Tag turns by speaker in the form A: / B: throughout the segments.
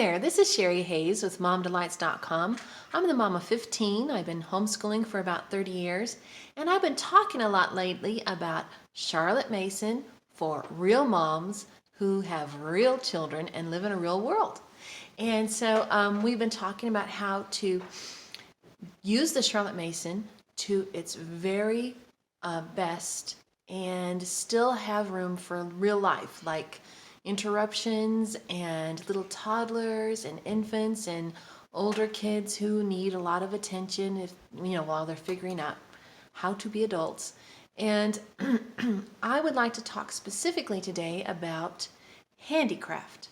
A: there, this is Sherry Hayes with MomDelights.com. I'm the mom of 15. I've been homeschooling for about 30 years, and I've been talking a lot lately about Charlotte Mason for real moms who have real children and live in a real world. And so we've been talking about how to use the Charlotte Mason to its very best and still have room for real life, like interruptions and little toddlers and infants and older kids who need a lot of attention while they're figuring out how to be adults. And I would like to talk specifically today about handicraft.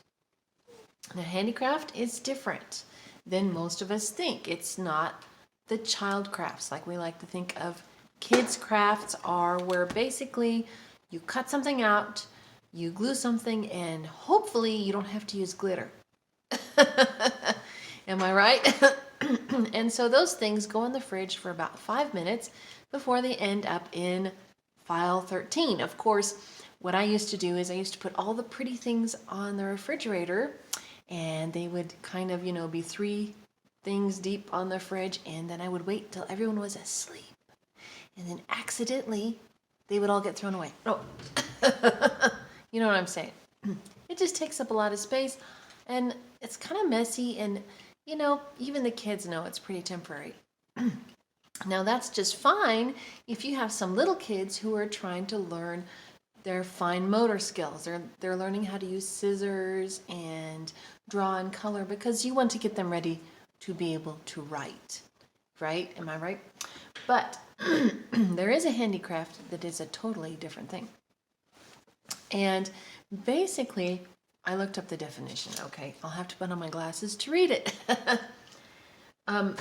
A: Now, handicraft is different than most of us think. It's not the child crafts like we like to think of. Kids crafts are where basically you cut something out, you glue something, and hopefully you don't have to use glitter. Am I right? And so those things go in the fridge for about 5 minutes before they end up in file 13. Of course, what I used to do is I used to put all the pretty things on the refrigerator, and they would kind of, be 3 things deep on the fridge, and then I would wait till everyone was asleep. And then accidentally, they would all get thrown away. Oh, you know what I'm saying? It just takes up a lot of space, and it's kind of messy, and, even the kids know it's pretty temporary. Now, that's just fine if you have some little kids who are trying to learn their fine motor skills. They're learning how to use scissors and draw and color because you want to get them ready to be able to write, right? Am I right? But there is a handicraft that is a totally different thing. And basically, I looked up the definition. Okay, I'll have to put on my glasses to read it. A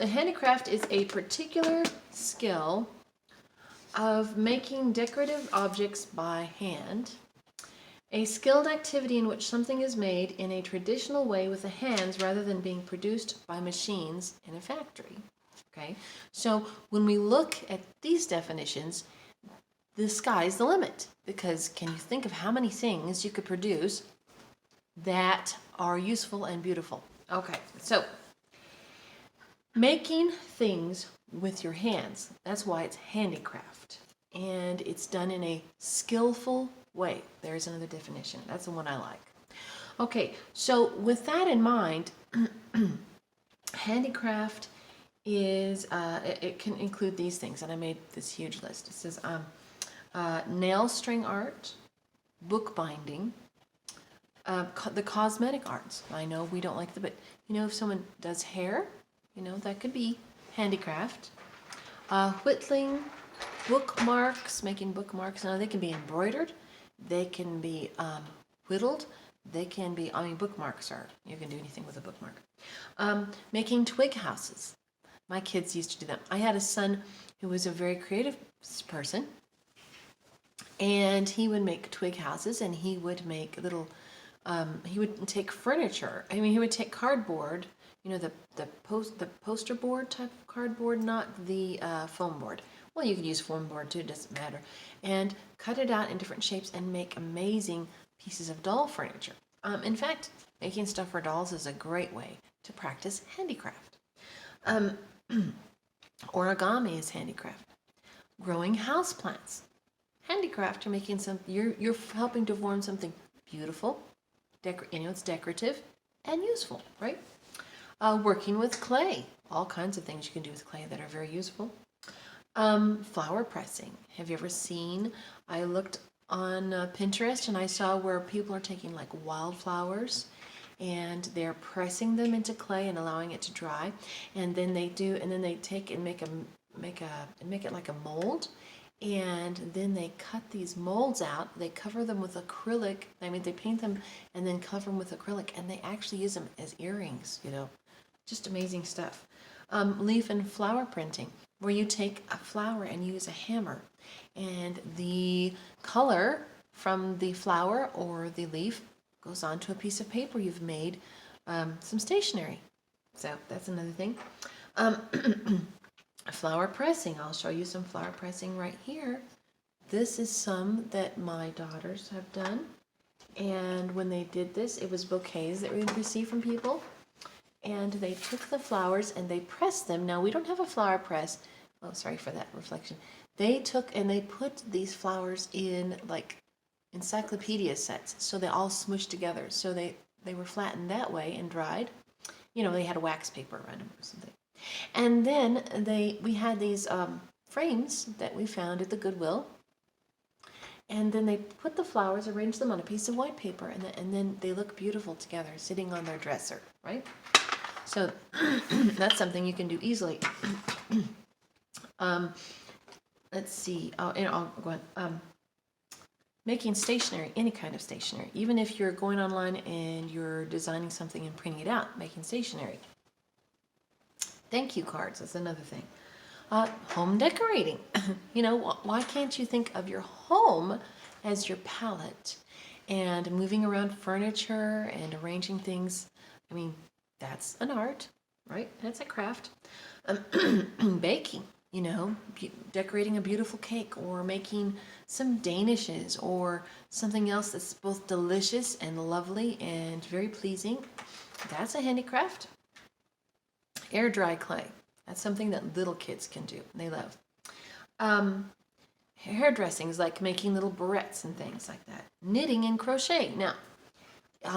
A: handicraft is a particular skill of making decorative objects by hand, a skilled activity in which something is made in a traditional way with the hands rather than being produced by machines in a factory. Okay, so when we look at these definitions, the sky's the limit, because can you think of how many things you could produce that are useful and beautiful? Okay, so making things with your hands, that's why it's handicraft, and it's done in a skillful way. There's another definition. That's the one I like. Okay, so with that in mind, handicraft is, it can include these things, and I made this huge list. It says nail string art, bookbinding, the cosmetic arts. I know we don't like but if someone does hair, that could be handicraft. Whittling, bookmarks, making bookmarks. Now they can be embroidered, they can be whittled, they can be, bookmarks you can do anything with a bookmark. Making twig houses. My kids used to do them. I had a son who was a very creative person, and he would make twig houses, and he would make little, he would take furniture. He would take cardboard, the poster board type of cardboard, not the foam board. Well, you could use foam board too, it doesn't matter. And cut it out in different shapes and make amazing pieces of doll furniture. In fact, making stuff for dolls is a great way to practice handicraft. Origami is handicraft. Growing houseplants. Handicraft, you're helping to form something beautiful, it's decorative and useful, right? Working with clay. All kinds of things you can do with clay that are very useful. Flower pressing. Have you ever seen, I looked on Pinterest and I saw where people are taking like wildflowers and they're pressing them into clay and allowing it to dry, and then they take and make it like a mold, and then they cut these molds out, they cover them with acrylic, they paint them and then cover them with acrylic, and they actually use them as earrings, just amazing stuff. Leaf and flower printing, where you take a flower and use a hammer, and the color from the flower or the leaf goes onto a piece of paper you've made, some stationery. So that's another thing. Flower pressing. I'll show you some flower pressing right here. This is some that my daughters have done, And when they did this, it was bouquets that we would receive from people. And they took the flowers and they pressed them. Now, we don't have a flower press. Oh, sorry for that reflection. They took and they put these flowers in like encyclopedia sets. So they all smushed together. So they were flattened that way and dried. You know, they had a wax paper around them or something. And then we had these frames that we found at the Goodwill. And then they put the flowers, arranged them on a piece of white paper, and then they look beautiful together, sitting on their dresser, right? So that's something you can do easily. Let's see. I'll go on. Making stationery, any kind of stationery, even if you're going online and you're designing something and printing it out, making stationery. Thank you cards, that's another thing. Home decorating. You know, why can't you think of your home as your palette? And moving around furniture and arranging things. I mean, that's an art, right? That's a craft. Baking, you know, decorating a beautiful cake or making some danishes or something else that's both delicious and lovely and very pleasing. That's a handicraft. Air dry clay. That's something that little kids can do. They love. Hairdressing is like making little barrettes and things like that. Knitting and crochet. Now,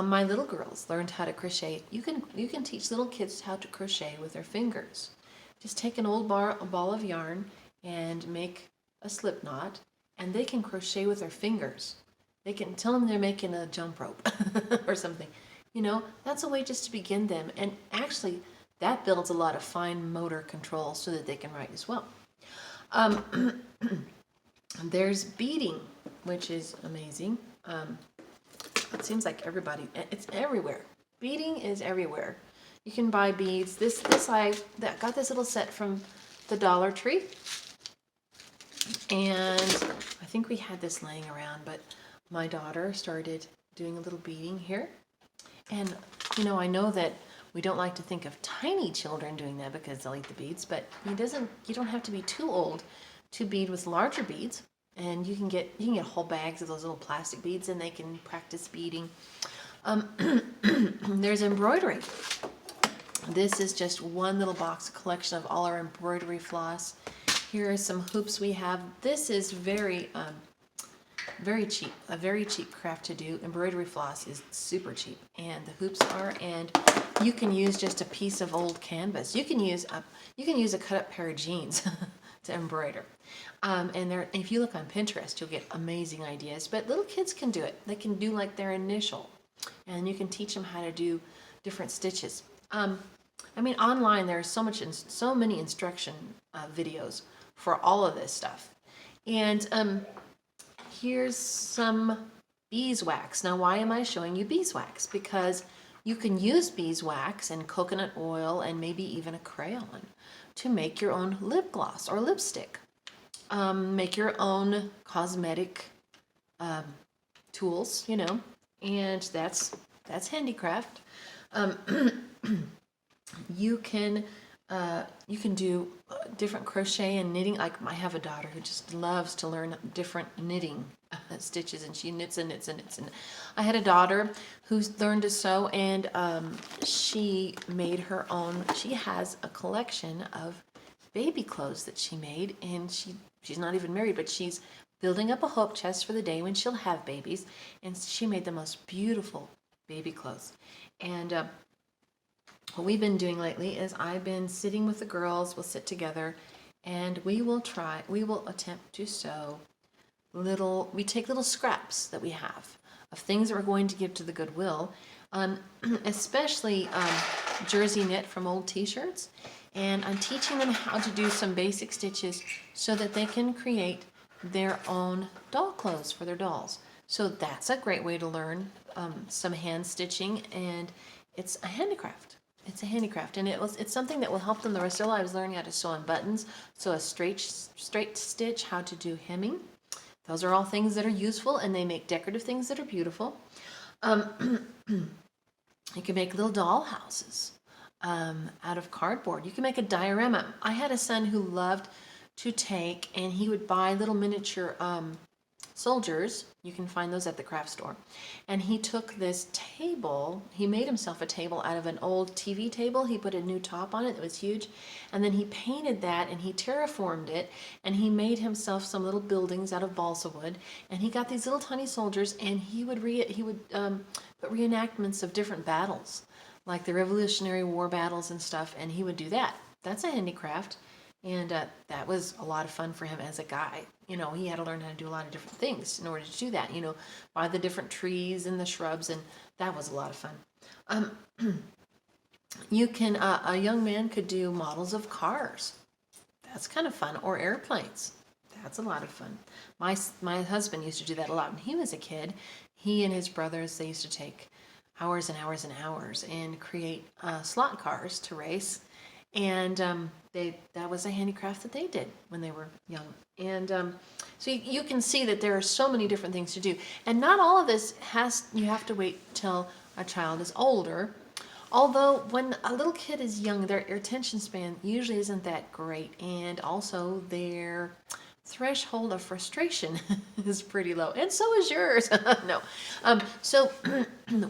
A: my little girls learned how to crochet. You can teach little kids how to crochet with their fingers. Just take an old ball of yarn and make a slip knot, and they can crochet with their fingers. They can tell them they're making a jump rope or something. You know, that's a way just to begin them. And actually, that builds a lot of fine motor control so that they can write as well. There's beading, which is amazing. It seems like it's everywhere. Beading is everywhere. You can buy beads. I got this little set from the Dollar Tree. And I think we had this laying around, but my daughter started doing a little beading here. And, you know, I know that we don't like to think of tiny children doing that because they'll eat the beads, but you don't have to be too old to bead with larger beads. And you can get whole bags of those little plastic beads, and they can practice beading. There's embroidery. This is just one little box, a collection of all our embroidery floss. Here are some hoops we have. This is very cheap, a very cheap craft to do. Embroidery floss is super cheap, and the hoops are, and you can use just a piece of old canvas. You can use a cut up pair of jeans to embroider. And if you look on Pinterest, you'll get amazing ideas. But little kids can do it. They can do like their initial, and you can teach them how to do different stitches. I mean, online there are so many instruction videos for all of this stuff. And here's some beeswax. Now, why am I showing you beeswax? Because you can use beeswax and coconut oil and maybe even a crayon to make your own lip gloss or lipstick. Make your own cosmetic tools, you know, and that's handicraft. You can do different crochet and knitting. Like I have a daughter who just loves to learn different knitting stitches, and she knits and knits and knits. And I had a daughter who learned to sew, and she made her own. She has a collection of baby clothes that she made, and she's not even married, but she's building up a hope chest for the day when she'll have babies, and she made the most beautiful baby clothes. And what we've been doing lately is I've been sitting with the girls. We'll sit together, and we will attempt to sew we take little scraps that we have of things that we're going to give to the Goodwill, especially jersey knit from old t-shirts. And I'm teaching them how to do some basic stitches so that they can create their own doll clothes for their dolls. So that's a great way to learn some hand stitching, and it's a handicraft. It's a handicraft, and it's something that will help them the rest of their lives, learning how to sew on buttons, sew a straight stitch, how to do hemming. Those are all things that are useful, and they make decorative things that are beautiful. You can make little doll houses out of cardboard. You can make a diorama. I had a son who loved to take, and he would buy little miniature soldiers. You can find those at the craft store. And he took this table, he made himself a table out of an old TV table. He put a new top on it that was huge. And then he painted that and he terraformed it. And he made himself some little buildings out of balsa wood. And he got these little tiny soldiers, and he would put reenactments of different battles, like the Revolutionary War battles and stuff. And he would do that. That's a handicraft. And that was a lot of fun for him as a guy. You know, he had to learn how to do a lot of different things in order to do that, you know, by the different trees and the shrubs, and that was a lot of fun. You can, a young man could do models of cars. That's kind of fun. Or airplanes. That's a lot of fun. My husband used to do that a lot when he was a kid. He and his brothers, they used to take hours and hours and hours and create slot cars to race. And that was a handicraft that they did when they were young. And so you can see that there are so many different things to do. And not all of this you have to wait till a child is older. Although when a little kid is young, their attention span usually isn't that great. And also their threshold of frustration is pretty low. And so is yours. No. So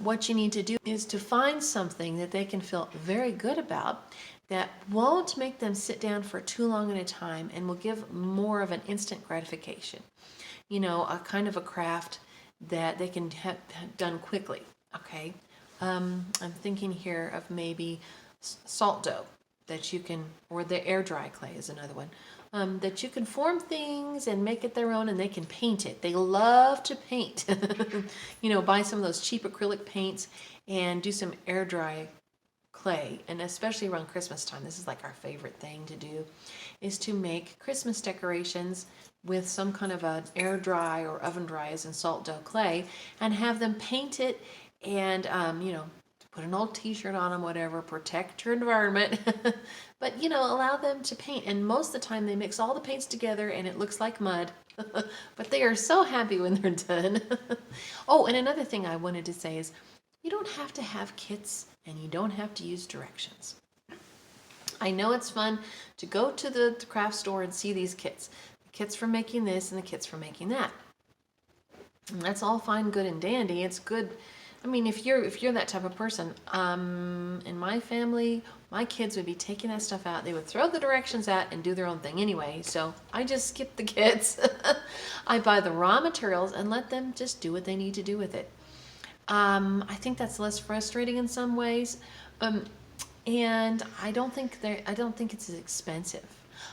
A: what you need to do is to find something that they can feel very good about, that won't make them sit down for too long at a time and will give more of an instant gratification. You know, a kind of a craft that they can have done quickly, okay? I'm thinking here of maybe salt dough that you can, or the air dry clay is another one, that you can form things and make it their own, and they can paint it. They love to paint. You know, buy some of those cheap acrylic paints and do some air dry clay. And especially around Christmas time, this is like our favorite thing to do, is to make Christmas decorations with some kind of an air dry or oven dry as in salt dough clay, and have them paint it, and you know, put an old t-shirt on them, whatever, protect your environment. But you know, allow them to paint. And most of the time they mix all the paints together and it looks like mud. But they are so happy when they're done. Oh, and another thing I wanted to say is, you don't have to have kits and you don't have to use directions. I know it's fun to go to the craft store and see these kits. The kits for making this and the kits for making that. And that's all fine, good, and dandy. It's good. I mean, if you're that type of person, in my family, my kids would be taking that stuff out. They would throw the directions out and do their own thing anyway. So I just skip the kits. I buy the raw materials and let them just do what they need to do with it. I think that's less frustrating in some ways, and I don't think it's as expensive.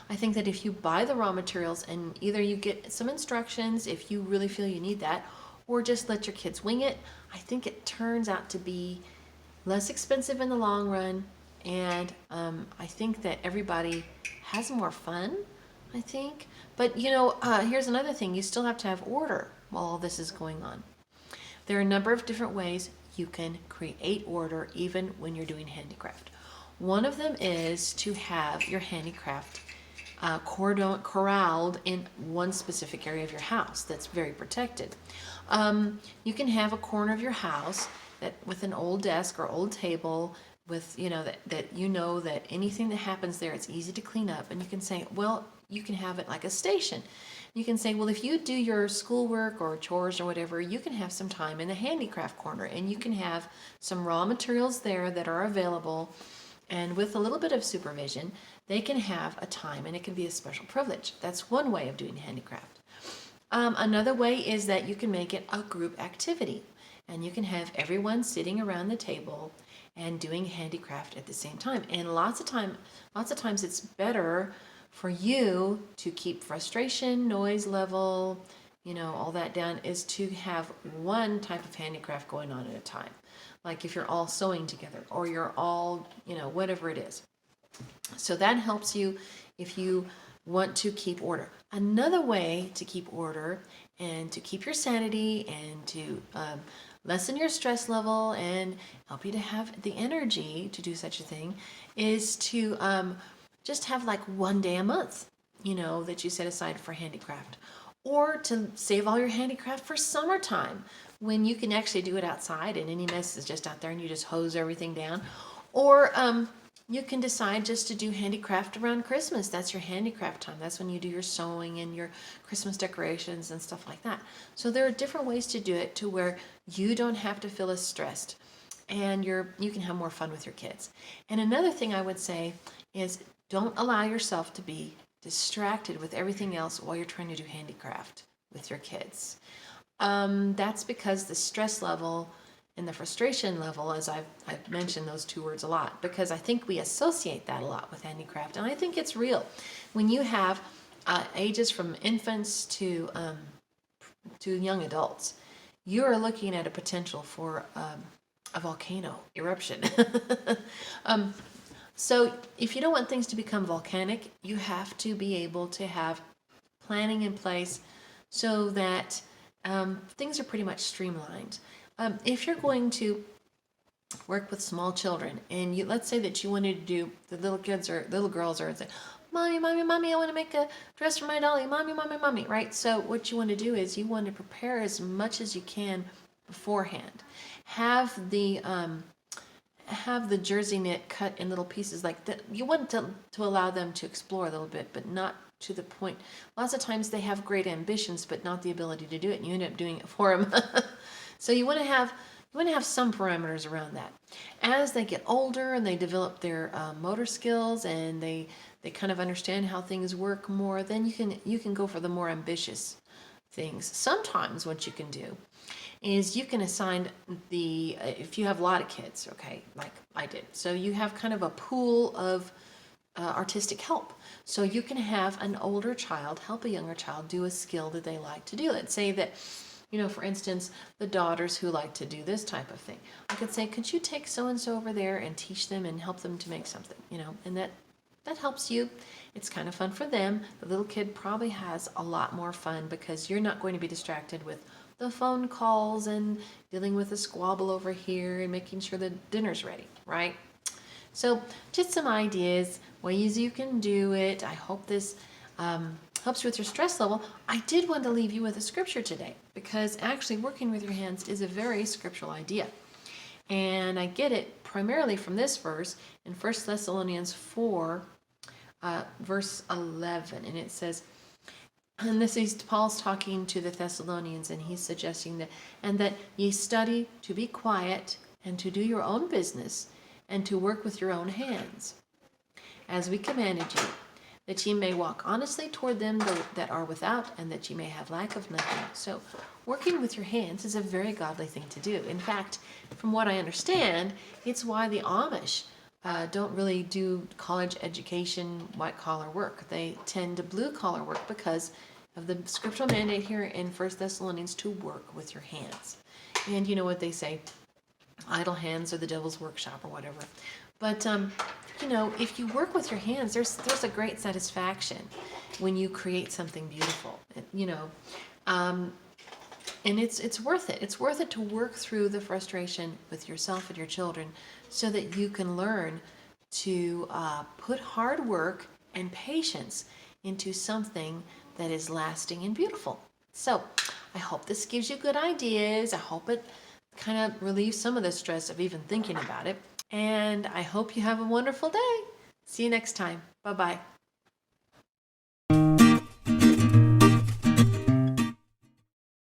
A: I think that if you buy the raw materials and either you get some instructions if you really feel you need that, or just let your kids wing it, I think it turns out to be less expensive in the long run, and I think that everybody has more fun, I think. But you know, here's another thing: you still have to have order while all this is going on. There are a number of different ways you can create order even when you're doing handicraft. One of them is to have your handicraft corralled in one specific area of your house that's very protected. You can have a corner of your house that with an old desk or old table with, you know, that anything that happens there, it's easy to clean up, and you can say, well, you can have it like a station. You can say, well, if you do your schoolwork or chores or whatever, you can have some time in the handicraft corner, and you can have some raw materials there that are available, and with a little bit of supervision, they can have a time, and it can be a special privilege. That's one way of doing handicraft. Another way is that you can make it a group activity, and you can have everyone sitting around the table and doing handicraft at the same time. And lots of times it's better for you to keep frustration, noise level, you know, all that down, is to have one type of handicraft going on at a time. Like if you're all sewing together, or you're all, you know, whatever it is. So that helps you if you want to keep order. Another way to keep order and to keep your sanity and to lessen your stress level and help you to have the energy to do such a thing is to just have like one day a month, you know, that you set aside for handicraft, or to save all your handicraft for summertime when you can actually do it outside and any mess is just out there and you just hose everything down. Or you can decide just to do handicraft around Christmas. That's your handicraft time. That's when you do your sewing and your Christmas decorations and stuff like that. So there are different ways to do it to where you don't have to feel as stressed, and you can have more fun with your kids. And another thing I would say is don't allow yourself to be distracted with everything else while you're trying to do handicraft with your kids. That's because the stress level and the frustration level, as I've mentioned those two words a lot, because I think we associate that a lot with handicraft, and I think it's real. When you have ages from infants to young adults, you are looking at a potential for a volcano eruption. So if you don't want things to become volcanic, you have to be able to have planning in place so that things are pretty much streamlined. If you're going to work with small children, and let's say that you wanted to do, the little kids or little girls are saying, "Mommy, mommy, mommy, I want to make a dress for my dolly. Mommy, mommy, mommy," right? So what you want to do is you want to prepare as much as you can beforehand. Have the jersey knit cut in little pieces like that. You want to allow them to explore a little bit, but not to the point. Lots of times they have great ambitions, but not the ability to do it, and you end up doing it for them. So you want to have some parameters around that. As they get older and they develop their motor skills and they kind of understand how things work more, then you can go for the more ambitious things. Sometimes what you can do is you can assign if you have a lot of kids, okay, like I did. So you have kind of a pool of artistic help. So you can have an older child help a younger child do a skill that they like to do. Let's say that, for instance, the daughters who like to do this type of thing. I could say, could you take so-and-so over there and teach them and help them to make something, and that helps you. It's kind of fun for them. The little kid probably has a lot more fun because you're not going to be distracted with the phone calls and dealing with a squabble over here and making sure the dinner's ready, right? So just some ideas, ways you can do it. I hope this helps you with your stress level. I did want to leave you with a scripture today because actually working with your hands is a very scriptural idea. And I get it primarily from this verse in 1 Thessalonians 4, verse 11. And it says, and this is Paul's talking to the Thessalonians, and he's suggesting that ye study to be quiet and to do your own business and to work with your own hands, as we commanded you, that ye may walk honestly toward them that are without, and that ye may have lack of nothing. So working with your hands is a very godly thing to do. In fact, from what I understand, it's why the Amish don't really do college education, white-collar work. They tend to blue-collar work because of the scriptural mandate here in 1 Thessalonians to work with your hands. And you know what they say, idle hands are the devil's workshop or whatever. But, if you work with your hands, there's a great satisfaction when you create something beautiful, and it's worth it. It's worth it to work through the frustration with yourself and your children so that you can learn to put hard work and patience into something that is lasting and beautiful. So I hope this gives you good ideas. I hope it kind of relieves some of the stress of even thinking about it. And I hope you have a wonderful day. See you next time. Bye-bye.